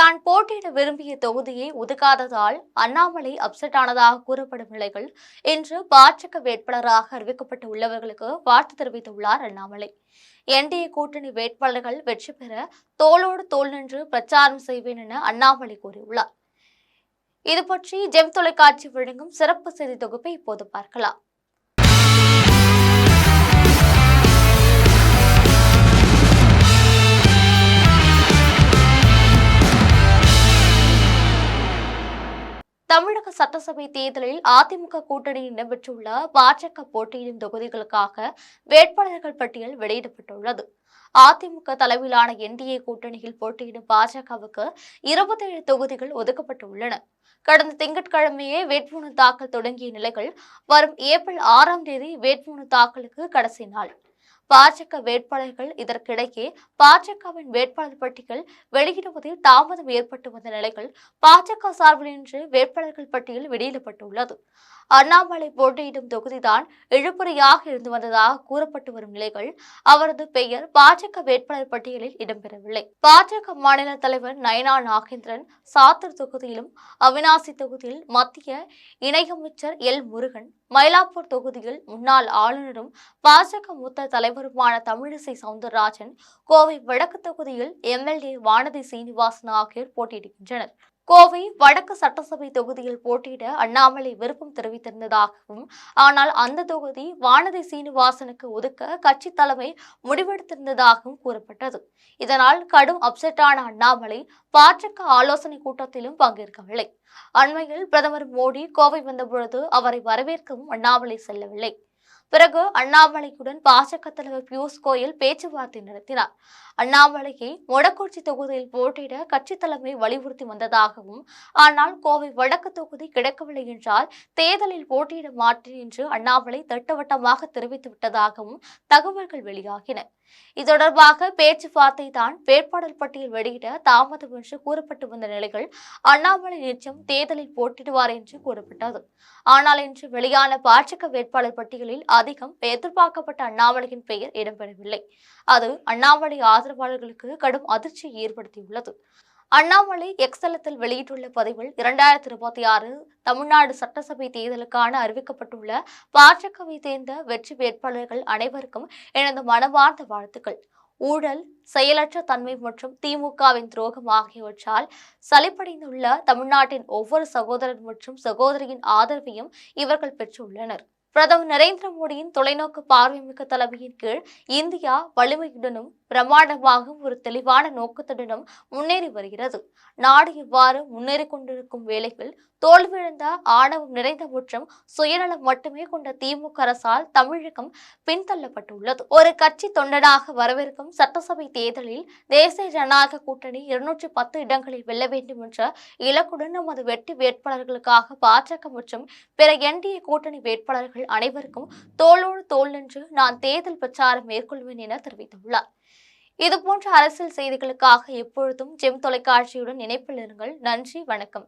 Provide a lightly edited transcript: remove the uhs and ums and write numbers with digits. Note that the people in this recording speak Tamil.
தான் போட்டியிட விரும்பிய தொகுதியை ஒதுக்காததால் அண்ணாமலை அப்செட் ஆனதாக கூறப்படும் நிலையில் இன்று பாஜக வேட்பாளராக அறிவிக்கப்பட்டு உள்ளவர்களுக்கு வாழ்த்து தெரிவித்துள்ளார் அண்ணாமலை. என்டிஏ கூட்டணி வேட்பாளர்கள் வெற்றி பெற தோளோடு தோள் நின்று பிரச்சாரம் செய்வேன் என அண்ணாமலை கூறியுள்ளார். இதுபற்றி ஜெம் தொலைக்காட்சி வழங்கும் சிறப்பு செய்தி தொகுப்பை இப்போது பார்க்கலாம். தமிழக சட்டசபை தேர்தலில் அதிமுக கூட்டணியில் இடம்பெற்றுள்ள பாஜக போட்டியிடும் தொகுதிகளுக்காக வேட்பாளர்கள் பட்டியல் வெளியிடப்பட்டுள்ளது. அதிமுக தலைமையிலான என்டிஏ கூட்டணியில் போட்டியிடும் பாஜகவுக்கு 27 தொகுதிகள் ஒதுக்கப்பட்டுள்ளன. கடந்த திங்கட்கிழமையே வேட்புமனு தாக்கல் தொடங்கிய நிலையில் வரும் ஏப்ரல் 6ஆம் தேதி வேட்புமனு தாக்கலுக்கு கடைசி நாள். பாஜக வேட்பாளர்கள் இதற்கிடையே பாஜகவின் வேட்பாளர் பட்டியல் வெளியிடுவதில் தாமதம் ஏற்பட்டு வந்த நிலையில் பாஜக சார்பில் இன்று வேட்பாளர்கள் பட்டியல் வெளியிடப்பட்டுள்ளது. அண்ணாமலை போட்டியிடும் தொகுதிதான் இழுபறியாக இருந்து வந்ததாக கூறப்பட்டு வரும் நிலையில் அவரது பெயர் பாஜக வேட்பாளர் பட்டியலில் இடம்பெறவில்லை. பாஜக மாநில தலைவர் நயனா நாகேந்திரன் சாத்தூர் தொகுதியிலும், அவினாசி தொகுதியில் மத்திய இணையமைச்சர் எல் முருகன், மயிலாப்பூர் தொகுதியில் முன்னாள் ஆளுநரும் பாஜக மூத்த தலைவருமான தமிழிசை சவுந்தரராஜன், கோவை வடக்கு தொகுதியில் எம்எல்ஏ வானதி சீனிவாசன் ஆகியோர் போட்டியிடுகின்றனர். கோவை வடக்கு சட்டசபை தொகுதியில் போட்டியிட அண்ணாமலை விருப்பம் தெரிவித்திருந்ததாகவும், ஆனால் அந்த தொகுதி வானதி சீனிவாசனுக்கு ஒதுக்க கட்சி தலைமை முடிவெடுத்திருந்ததாகவும் கூறப்பட்டது. இதனால் கடும் அப்செட்டான அண்ணாமலை பாஜக ஆலோசனை கூட்டத்திலும் பங்கேற்கவில்லை. அண்மையில் பிரதமர் மோடி கோவை வந்தபொழுது அவரை வரவேற்கவும் அண்ணாமலை செல்லவில்லை. பிறகு அண்ணாமலையுடன் பாஜக தலைவர் பியூஷ் கோயல் பேச்சுவார்த்தை நடத்தினார். அண்ணாமலையை மொடக்குறிச்சி தொகுதியில் போட்டியிட கட்சி தலைமை வலியுறுத்தி வந்ததாகவும், ஆனால் கோவை வடக்கு தொகுதி கிடைக்கவில்லை என்றால் தேர்தலில் போட்டியிட மாட்டேன் என்று அண்ணாமலை திட்டவட்டமாக தெரிவித்து விட்டதாகவும் தகவல்கள் வெளியாகின. இது தொடர்பாக பேச்சுவார்த்தை தான் வேட்பாளர் பட்டியல் வெளியிட தாமதம் என்று கூறப்பட்டு வந்த நிலையில் அண்ணாமலை நிச்சயம் தேர்தலில் போட்டியிடுவார் என்று கூறப்பட்டது. ஆனால் இன்று வெளியான பாஜக வேட்பாளர் பட்டியலில் அதிகம் எதிர்பார்க்கப்பட்ட அண்ணாமலையின் பெயர் இடம்பெறவில்லை. அது அண்ணாமலை ஆதரவாளர்களுக்கு கடும் அதிர்ச்சியை ஏற்படுத்தியுள்ளது. அண்ணாமலை எக்ஸலத்தில் வெளியிட்டுள்ள பதிவில் 2026 தமிழ்நாடு சட்டசபை தேர்தலுக்கான அறிவிக்கப்பட்டுள்ள பாஜகவை சேர்ந்த வெற்றி வேட்பாளர்கள் அனைவருக்கும் எனது மனமார்ந்த வாழ்த்துக்கள். ஊழல், செயலற்ற தன்மை மற்றும் திமுகவின் துரோகம் ஆகியவற்றால் சலிப்படைந்துள்ள தமிழ்நாட்டின் ஒவ்வொரு சகோதரர் மற்றும் சகோதரியின் ஆதரவையும் இவர்கள் பெற்றுள்ளனர். பிரதமர் நரேந்திர மோடியின் தொலைநோக்கு பார்வைமிக்க தலைமையின் கீழ் இந்தியா வலிமையுடனும் பிரமாண்டமாகவும் ஒரு தெளிவான நோக்கத்துடனும் முன்னேறி வருகிறது. நாடு இவ்வாறு முன்னேறி கொண்டிருக்கும் வேளையில் தோல்வியடைந்த ஆணவம் நிறைந்த மற்றும் சுயநலம் மட்டுமே கொண்ட திமுக அரசால் தமிழகம் பின்தள்ளப்பட்டுள்ளது. ஒரு கட்சி தொண்டனாக வரவிருக்கும் சட்டசபை தேர்தலில் தேசிய ஜனநாயக கூட்டணி 210 இடங்களில் வெல்ல வேண்டும் என்ற இலக்குடன் நமது வெற்றி வேட்பாளர்களுக்காக பாஜக மற்றும் பிற என்டிஏ கூட்டணி வேட்பாளர்கள் அனைவருக்கும் தோளோடு தோள் நின்று நான் தேர்தல் பிரச்சாரம் மேற்கொள்வேன் என தெரிவித்துள்ளார். இதுபோன்ற அரசியல் செய்திகளுக்காக எப்பொழுதும் ஜெம் தொலைக்காட்சியுடன் இணைப்பில் இருங்கள். நன்றி, வணக்கம்.